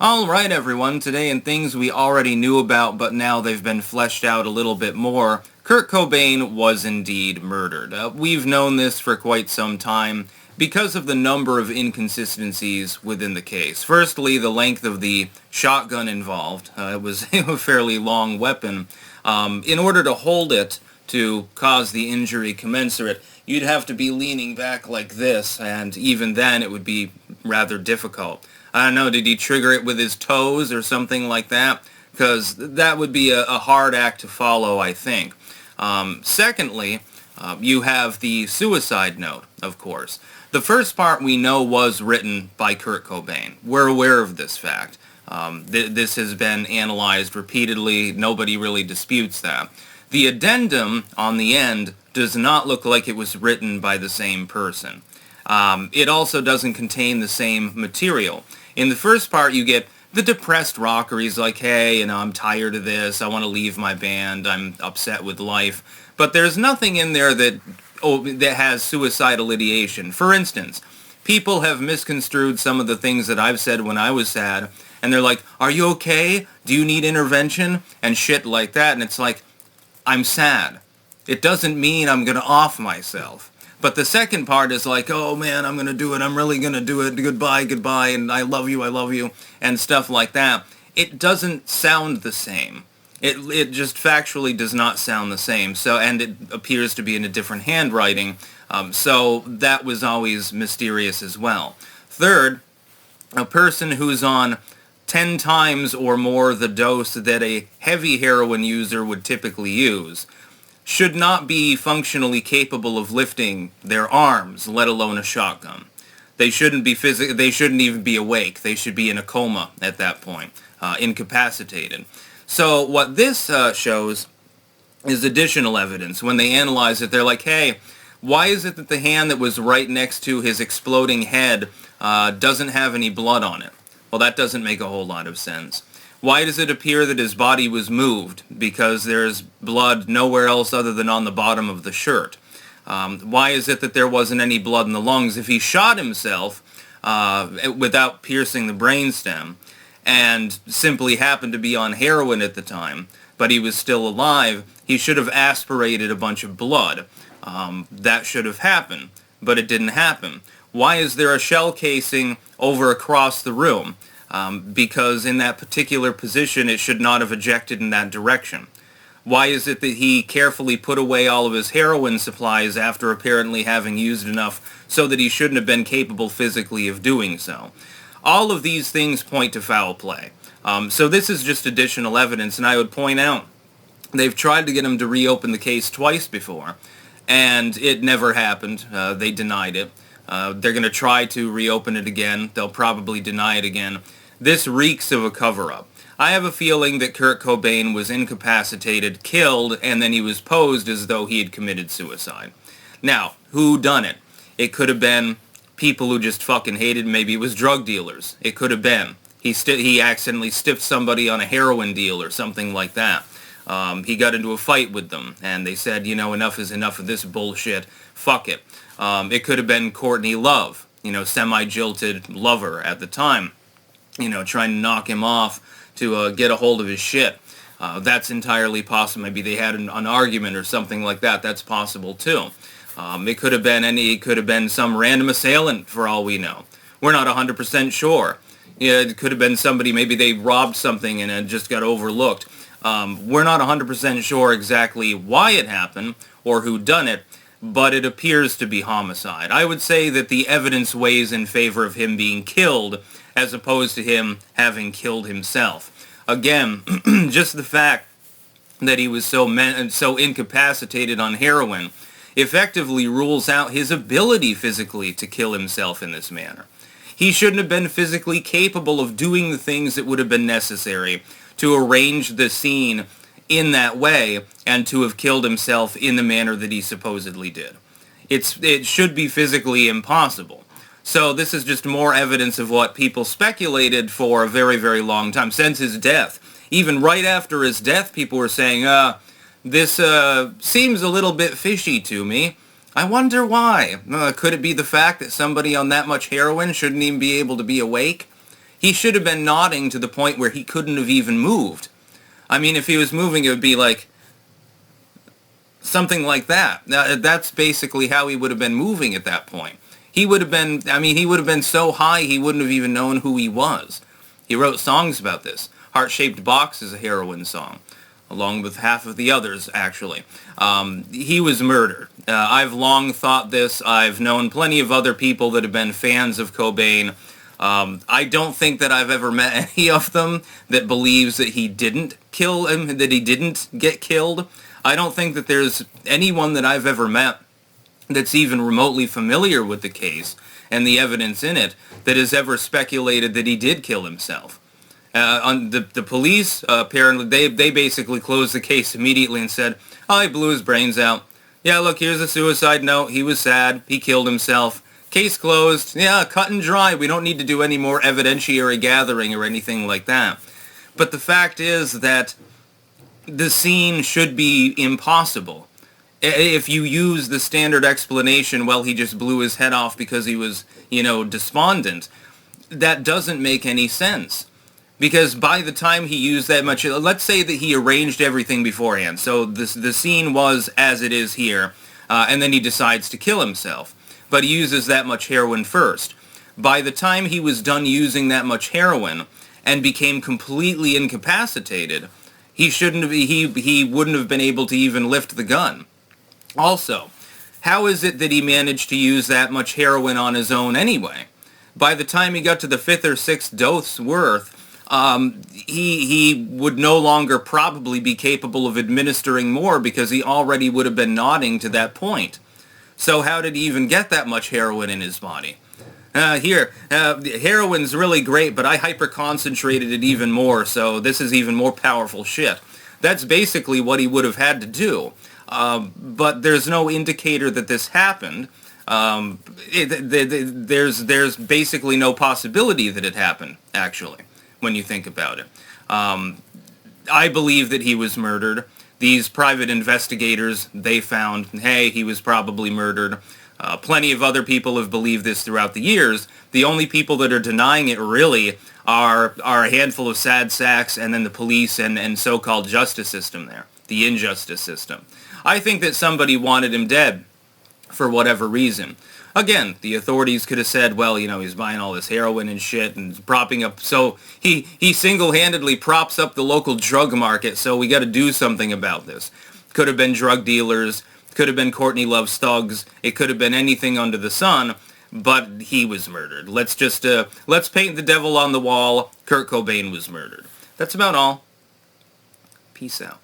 Alright everyone, today in things we already knew about but now they've been fleshed out a little bit more, Kurt Cobain was indeed murdered. We've known this for quite some time because of the number of inconsistencies within the case. Firstly, the length of the shotgun involved. It was a fairly long weapon. In order to hold it to cause the injury commensurate, you'd have to be leaning back like this, and even then it would be rather difficult. I don't know, did he trigger it with his toes or something like that? Because that would be a hard act to follow, I think. Secondly, you have the suicide note, of course. The first part we know was written by Kurt Cobain. We're aware of this fact. This has been analyzed repeatedly. Nobody really disputes that. The addendum on the end does not look like it was written by the same person. It also doesn't contain the same material. In the first part, you get the depressed rocker. He's like, hey, I'm tired of this. I want to leave my band. I'm upset with life. But there's nothing in there that has suicidal ideation. For instance, people have misconstrued some of the things that I've said when I was sad, and they're like, are you okay? Do you need intervention? And shit like that. And it's like, I'm sad. It doesn't mean I'm going to off myself. But the second part is like, oh man, I'm going to do it, I'm really going to do it, goodbye, and I love you, and stuff like that. It doesn't sound the same. It just factually does not sound the same, and it appears to be in a different handwriting, so that was always mysterious as well. Third, a person who's on 10 times or more the dose that a heavy heroin user would typically use should not be functionally capable of lifting their arms, let alone a shotgun. They shouldn't even be awake. They should be in a coma at that point, incapacitated. So what this shows is additional evidence. When they analyze it, they're like, hey, why is it that the hand that was right next to his exploding head doesn't have any blood on it? Well, that doesn't make a whole lot of sense. Why does it appear that his body was moved? Because there's blood nowhere else other than on the bottom of the shirt. Why is it that there wasn't any blood in the lungs? If he shot himself without piercing the brainstem and simply happened to be on heroin at the time, but he was still alive, he should have aspirated a bunch of blood. That should have happened, but it didn't happen. Why is there a shell casing over across the room? Because in that particular position it should not have ejected in that direction. Why is it that he carefully put away all of his heroin supplies after apparently having used enough so that he shouldn't have been capable physically of doing so? All of these things point to foul play. So this is just additional evidence, and I would point out they've tried to get him to reopen the case twice before, and it never happened. They denied it. They're going to try to reopen it again. They'll probably deny it again. This reeks of a cover-up. I have a feeling that Kurt Cobain was incapacitated, killed, and then he was posed as though he had committed suicide. Now, who done it? It could have been people who just fucking hated him. Maybe it was drug dealers. It could have been. He accidentally stiffed somebody on a heroin deal or something like that. He got into a fight with them, and they said, enough is enough of this bullshit. Fuck it. It could have been Courtney Love, semi-jilted lover at the time, trying to knock him off to get a hold of his shit. That's entirely possible. Maybe they had an argument or something like that. That's possible too. It could have been some random assailant for all we know. We're not 100% sure. It could have been somebody, maybe they robbed something and it just got overlooked. We're not 100% sure exactly why it happened or who done it, but it appears to be homicide. I would say that the evidence weighs in favor of him being killed as opposed to him having killed himself. Again, just the fact that he was so incapacitated on heroin effectively rules out his ability physically to kill himself in this manner. He shouldn't have been physically capable of doing the things that would have been necessary to arrange the scene in that way and to have killed himself in the manner that he supposedly did. It should be physically impossible. So this is just more evidence of what people speculated for a very, very long time, since his death. Even right after his death, people were saying, this seems a little bit fishy to me. I wonder why. Could it be the fact that somebody on that much heroin shouldn't even be able to be awake? He should have been nodding to the point where he couldn't have even moved. I mean, if he was moving, it would be like something like that. Now, that's basically how he would have been moving at that point. He would have been, I mean, he would have been so high he wouldn't have even known who he was. He wrote songs about this. Heart-Shaped Box is a Heroin song, along with half of the others, actually. He was murdered. I've long thought this. I've known plenty of other people that have been fans of Cobain. I don't think that I've ever met any of them that believes that he didn't kill him, that he didn't get killed. I don't think that there's anyone that I've ever met that's even remotely familiar with the case and the evidence in it that has ever speculated that he did kill himself. The police, apparently, they basically closed the case immediately and said, oh, he blew his brains out. Yeah, look, here's a suicide note. He was sad. He killed himself. Case closed. Yeah, cut and dry. We don't need to do any more evidentiary gathering or anything like that. But the fact is that the scene should be impossible. If you use the standard explanation, well, he just blew his head off because he was, despondent, that doesn't make any sense. Because by the time he used that much, let's say that he arranged everything beforehand. So the scene was as it is here, and then he decides to kill himself. But he uses that much heroin first. By the time he was done using that much heroin and became completely incapacitated, he wouldn't have been able to even lift the gun. Also, how is it that he managed to use that much heroin on his own anyway? By the time he got to the 5th or 6th dose worth, he would no longer probably be capable of administering more because he already would have been nodding to that point. So how did he even get that much heroin in his body? Heroin's really great, but I hyper-concentrated it even more, so this is even more powerful shit. That's basically what he would have had to do. But there's no indicator that this happened. There's basically no possibility that it happened, actually, when you think about it. I believe that he was murdered. These private investigators, they found, hey, he was probably murdered. Plenty of other people have believed this throughout the years. The only people that are denying it, really, are a handful of sad sacks and then the police and so-called justice system there, the injustice system. I think that somebody wanted him dead for whatever reason. Again, the authorities could have said, well, he's buying all this heroin and shit and propping up, so he single-handedly props up the local drug market, so we got to do something about this. Could have been drug dealers, could have been Courtney Love's thugs, it could have been anything under the sun, but he was murdered. Let's paint the devil on the wall. Kurt Cobain was murdered. That's about all. Peace out.